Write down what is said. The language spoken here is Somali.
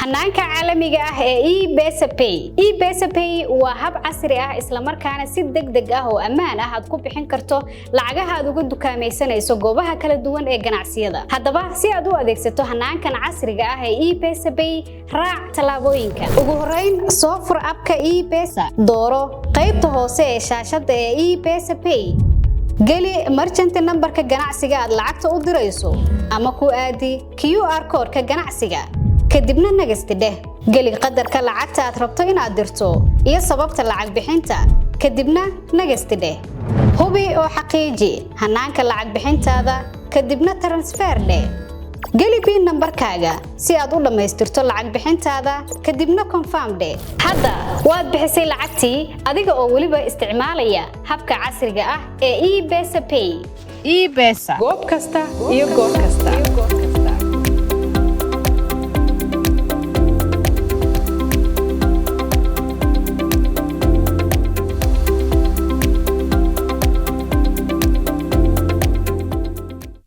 hanaanka caalamiga ah ee ePesapay. ePesapay waa hab casri ah isla markaana si degdeg ah oo ammaan ah aad ku bixin karto lacagaha aad uga dukaamaysanayso goobaha kala duwan ee ganacsiyada. Haddaba si aad u adeegsato hanaankan casriga ah ee ePesapay, raac talaabooyinka. Ugu horeyn, soo fur abka ePesa. Dooro qaybta hoose ee shaashada ee ePesapay. Gali merchant numberka ganacsiga aad lacagta u dirayso ama ku aadi QR code-ka ganacsiga. kadibna nagasti dheh. Gali qadarka lacagta aad rabto inaad dirto iyo sababta lacag bixinta. kadibna nagasti dheh. Hubi oo xaqiiji hanaanka lacag bixintaada kadibna transfer dheh. Gali PIN numberkaaga si aad u dhamaystirto lacag bixintaada kadibna confirm dheh. Hadda waad bixisay lacagtii adiga oo waliba isticmaalaya habka casriga ah ee ePesapay. ePesa goob kasta iyo goob kasta.